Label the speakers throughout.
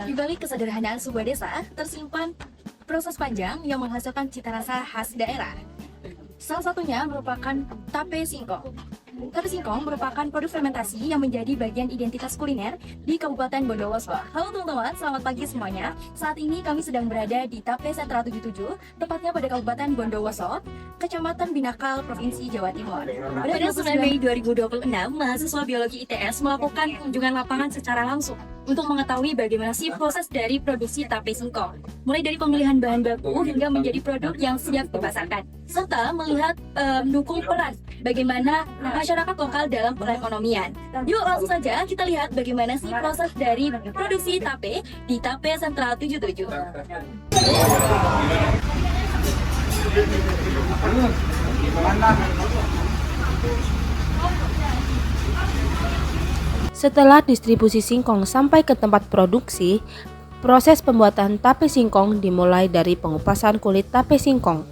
Speaker 1: Di balik kesederhanaan sebuah desa, tersimpan proses panjang yang menghasilkan cita rasa khas daerah. Salah satunya merupakan tape singkong. Tape singkong merupakan produk fermentasi yang menjadi bagian identitas kuliner di Kabupaten Bondowoso. Halo teman-teman, selamat pagi semuanya. Saat ini kami sedang berada di Tape Sentra 77, tepatnya pada Kabupaten Bondowoso, Kecamatan Binakal, Provinsi Jawa Timur. Pada 9 Mei 2026, mahasiswa biologi ITS melakukan kunjungan lapangan secara langsung untuk mengetahui bagaimana sih proses dari produksi tape singkong, mulai dari pemilihan bahan baku hingga menjadi produk yang siap dipasarkan, serta melihat mendukung peran bagaimana masyarakat lokal dalam perekonomian. Yuk langsung saja kita lihat bagaimana sih proses dari produksi tape di Tape Sentral 77.
Speaker 2: Setelah distribusi singkong sampai ke tempat produksi, proses pembuatan tape singkong dimulai dari pengupasan kulit tape singkong.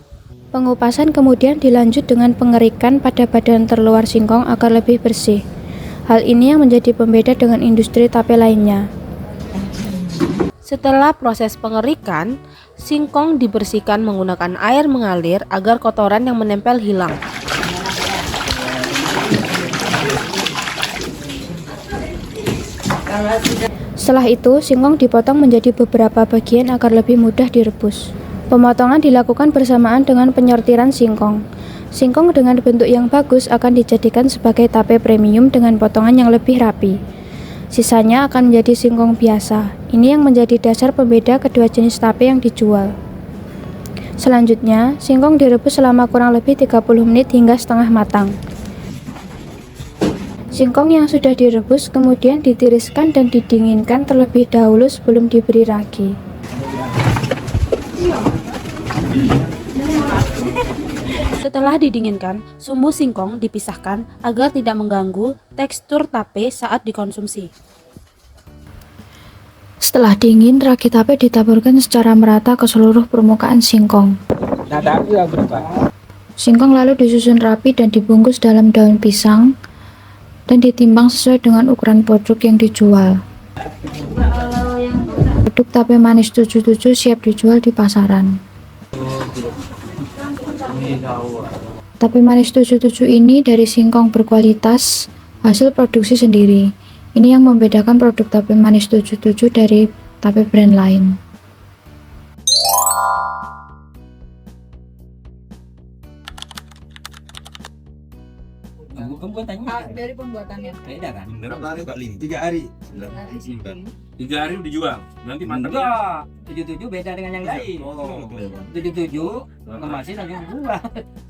Speaker 3: Pengupasan kemudian dilanjut dengan pengerikan pada badan terluar singkong agar lebih bersih. Hal ini yang menjadi pembeda dengan industri tape lainnya.
Speaker 2: Setelah proses pengerikan, singkong dibersihkan menggunakan air mengalir agar kotoran yang menempel hilang.
Speaker 3: Setelah itu, singkong dipotong menjadi beberapa bagian agar lebih mudah direbus. Pemotongan dilakukan bersamaan dengan penyortiran singkong. Singkong dengan bentuk yang bagus akan dijadikan sebagai tape premium dengan potongan yang lebih rapi. Sisanya akan menjadi singkong biasa. Ini yang menjadi dasar pembeda kedua jenis tape yang dijual. Selanjutnya, singkong direbus selama kurang lebih 30 menit hingga setengah matang. Singkong yang sudah direbus kemudian ditiriskan dan didinginkan terlebih dahulu sebelum diberi ragi.
Speaker 2: Setelah didinginkan, sumbu singkong dipisahkan agar tidak mengganggu tekstur tape saat dikonsumsi.
Speaker 3: Setelah dingin, ragi tape ditaburkan secara merata ke seluruh permukaan singkong. Singkong lalu disusun rapi dan dibungkus dalam daun pisang dan ditimbang sesuai dengan ukuran produk yang dijual. Produk tape manis 77 siap dijual di pasaran. Tape manis 77 ini dari singkong berkualitas, hasil produksi sendiri. Ini yang membedakan produk tape manis 77 dari tape brand lain.
Speaker 1: Dari pembuatannya.
Speaker 4: Beda kan?
Speaker 5: Berapa hari Pak Lin? 3 hari.
Speaker 6: 3 hari dijual, nanti mantap.
Speaker 4: Enggak, 77 beda dengan yang lain.
Speaker 5: Oh,
Speaker 4: 77 ngemasin langsung buah.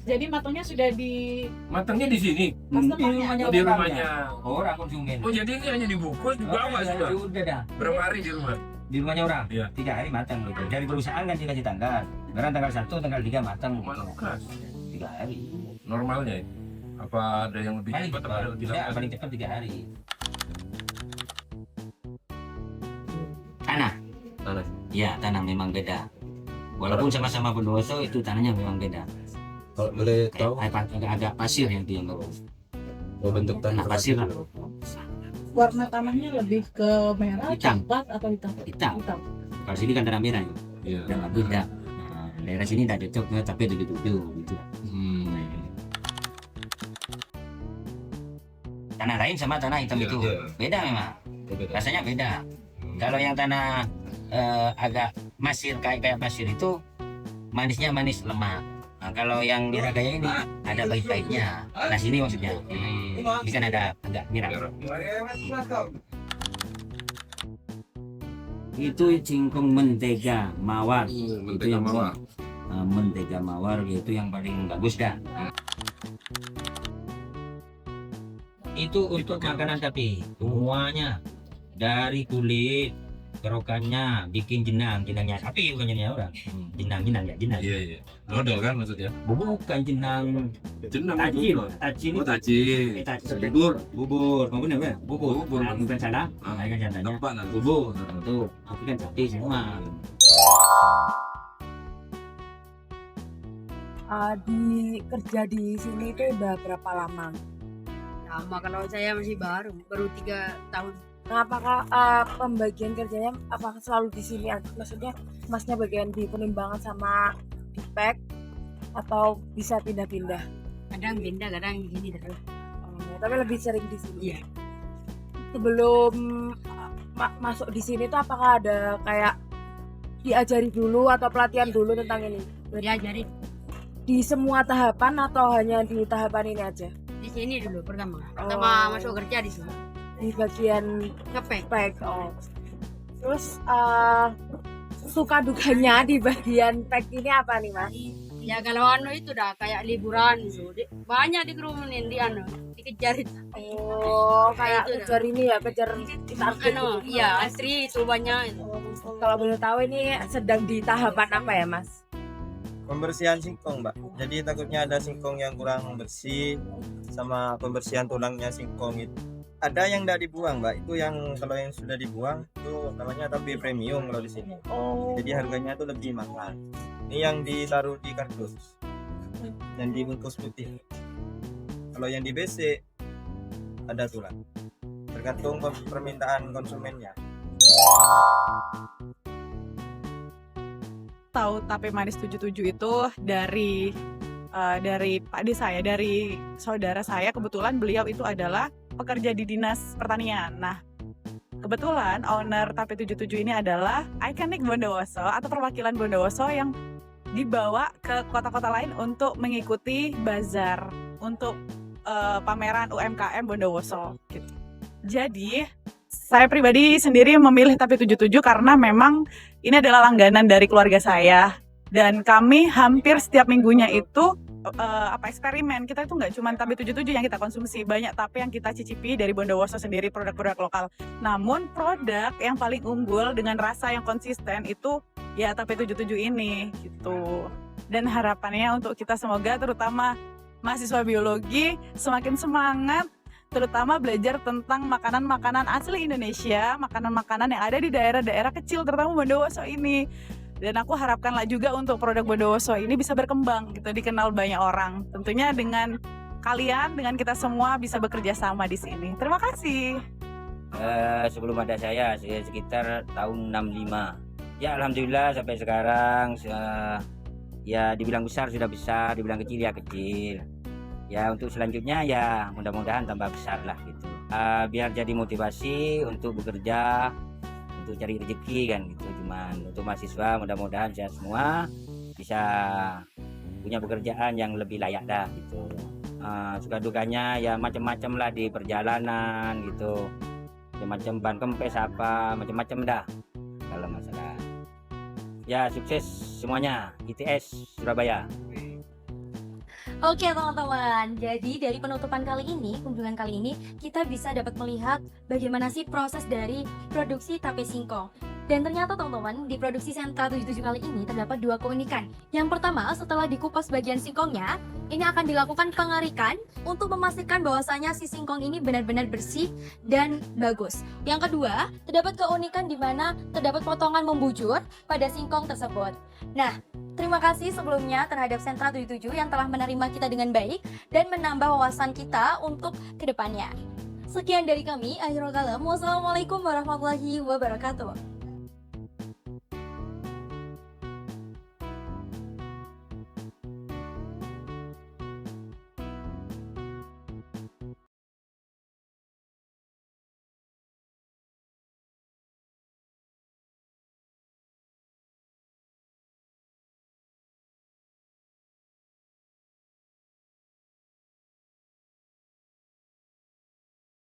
Speaker 1: Jadi matangnya sudah di
Speaker 6: Matangnya di sini.
Speaker 1: Customernya.
Speaker 6: Di rumahnya.
Speaker 4: Orang konsumen.
Speaker 6: Oh jadi ini hanya dibungkus dibawa sudah.
Speaker 4: Sudah dah.
Speaker 6: Berapa hari di rumah?
Speaker 4: Di rumahnya orang.
Speaker 6: Iya.
Speaker 4: 3 hari matang gitu. Dari perusahaan kan dikasih tanggal. Sekarang tanggal 1, tanggal 3 matang.
Speaker 6: Malukas.
Speaker 4: 3 hari.
Speaker 6: Normalnya ya? Apa ada yang lebih
Speaker 4: Paling
Speaker 6: cepat apa ada yang lebih lambat?
Speaker 4: paling cepat 3 hari. Tanah.
Speaker 5: Tanah.
Speaker 4: Ya, tanah memang beda. Walaupun sama-sama Bondowoso itu tanahnya memang beda.
Speaker 5: Kalau boleh tahu
Speaker 4: Agak pasir yang dia bawa.
Speaker 5: bentuk
Speaker 4: Tanah
Speaker 5: tanah
Speaker 4: pasir lah.
Speaker 1: warna tanahnya lebih ke merah,
Speaker 4: Hitam.
Speaker 1: coklat atau hitam?
Speaker 4: Hitam. Kalau sini kan tanah merah.
Speaker 5: Iya.
Speaker 4: Udah bagus dah. Nah, daerah sini tidak cocok tapi ada gitu gitu. Tanah lain sama tanah hitam
Speaker 5: Iya,
Speaker 4: itu
Speaker 5: iya.
Speaker 4: beda memang.
Speaker 5: Beda.
Speaker 4: Rasanya beda. Kalau yang tanah agak pasir kayak pasir itu manisnya manis lemak. Nah, kalau yang di Ragaya ini ada pahit-pahitnya. Nah sini maksudnya. Ini kan ada agak merah. Itu singkong mentega mawar.
Speaker 5: Mentega mawar.
Speaker 4: Mentega mawar itu yang paling bagus dah. Itu untuk makanan tapi semuanya dari kulit kerokannya bikin jenangnya sapi bukan jenangnya orang. Jenang ya jenang.
Speaker 5: Iya, iya. Dodol kan maksudnya?
Speaker 4: Bukan jenang
Speaker 5: Jenang
Speaker 4: tajin.
Speaker 5: dodol.
Speaker 4: Tajin
Speaker 5: Oh, tajin.
Speaker 4: bubur bubur mau bener ya bubur
Speaker 5: Bubur.
Speaker 4: bukan salah kan contohnya
Speaker 5: Tempat nanti.
Speaker 4: bubur itu tapi kan sapi semua.
Speaker 7: Di kerja di sini itu udah berapa lama?
Speaker 8: Lama kalau saya masih baru 3 tahun.
Speaker 7: Nah, apakah pembagian kerjanya apakah selalu di sini? Maksudnya masnya bagian di penimbangan sama di pack atau bisa pindah-pindah?
Speaker 8: Kadang pindah, kadang di sini terus.
Speaker 7: Tapi lebih sering di sini.
Speaker 8: Iya.
Speaker 7: Sebelum masuk di sini tuh apakah ada kayak diajari dulu atau pelatihan dulu tentang ini?
Speaker 8: Diajari
Speaker 7: Di semua tahapan atau hanya di tahapan ini aja?
Speaker 8: di sini dulu pertama.
Speaker 7: Oh.
Speaker 8: Pertama masuk kerja di sini.
Speaker 7: Di bagian
Speaker 8: Ngepek.
Speaker 7: pack. Oh. Terus suka dukanya di bagian pack ini apa nih, Mas?
Speaker 8: Ya kalau anu itu dah kayak liburan gitu. Banyak dikerumunin di anu, dikejar itu.
Speaker 7: Oh, kayak
Speaker 8: Itu dah.
Speaker 7: kejar ini ya, kejar target.
Speaker 8: Anu,
Speaker 7: gitu.
Speaker 8: iya astri itu banyak itu.
Speaker 7: Kalau boleh tahu ini sedang di tahapan apa ya, Mas?
Speaker 9: Pembersihan singkong, Mbak. Jadi takutnya ada singkong yang kurang bersih sama pembersihan tulangnya singkong itu. Ada yang tidak dibuang, Mbak. Itu yang kalau yang sudah dibuang itu namanya tape premium kalau di sini.
Speaker 7: Oh.
Speaker 9: Jadi harganya itu lebih mahal. Ini yang ditaruh di kardus dan dibungkus putih. Kalau yang di BC ada tulang. Tergantung permintaan konsumennya.
Speaker 10: Tahu tape manis 77 itu dari Pak De saya, dari saudara saya. Kebetulan beliau itu adalah pekerja di Dinas Pertanian. Nah, kebetulan owner tape 77 ini adalah ikonik Bondowoso atau perwakilan Bondowoso yang dibawa ke kota-kota lain untuk mengikuti bazar untuk pameran UMKM Bondowoso gitu. Jadi saya pribadi sendiri memilih tape 77 karena memang ini adalah langganan dari keluarga saya, dan kami hampir setiap minggunya itu eksperimen. Kita itu nggak cuma tape 77 yang kita konsumsi, banyak tape yang kita cicipi dari Bondowoso sendiri, produk-produk lokal. Namun produk yang paling unggul dengan rasa yang konsisten itu ya tape 77 ini gitu. Dan harapannya untuk kita semoga terutama mahasiswa biologi semakin semangat, terutama belajar tentang makanan-makanan asli Indonesia, makanan-makanan yang ada di daerah-daerah kecil, terutama Bondowoso ini. Dan aku harapkanlah juga untuk produk Bondowoso ini bisa berkembang gitu, dikenal banyak orang. Tentunya dengan kalian, dengan kita semua bisa bekerja sama di sini. Terima kasih.
Speaker 4: Sebelum ada saya sekitar tahun 65. Ya alhamdulillah sampai sekarang ya dibilang besar sudah besar, dibilang kecil ya kecil. Ya untuk selanjutnya ya mudah-mudahan tambah besar lah gitu. Biar jadi motivasi untuk bekerja, untuk cari rezeki kan gitu. Cuman untuk mahasiswa mudah-mudahan saya semua bisa punya pekerjaan yang lebih layak dah gitu. Suka dukanya ya macam-macam lah di perjalanan gitu. Macam-macam ban kempes apa, macam-macam dah kalau masalah. Ya sukses semuanya, ITS Surabaya.
Speaker 1: Oke teman-teman, jadi dari penutupan kali ini, kunjungan kali ini, kita bisa dapat melihat bagaimana sih proses dari produksi tape singkong. Dan ternyata teman-teman, di produksi Sentra 77 kali ini terdapat dua keunikan. Yang pertama, setelah dikupas bagian singkongnya, ini akan dilakukan pengarikan untuk memastikan bahwasanya si singkong ini benar-benar bersih dan bagus. Yang kedua, terdapat keunikan di mana terdapat potongan membujur pada singkong tersebut. Nah, terima kasih sebelumnya terhadap Sentra 77 yang telah menerima kita dengan baik dan menambah wawasan kita untuk kedepannya. Sekian dari kami, akhirul kalam. Wassalamualaikum warahmatullahi wabarakatuh.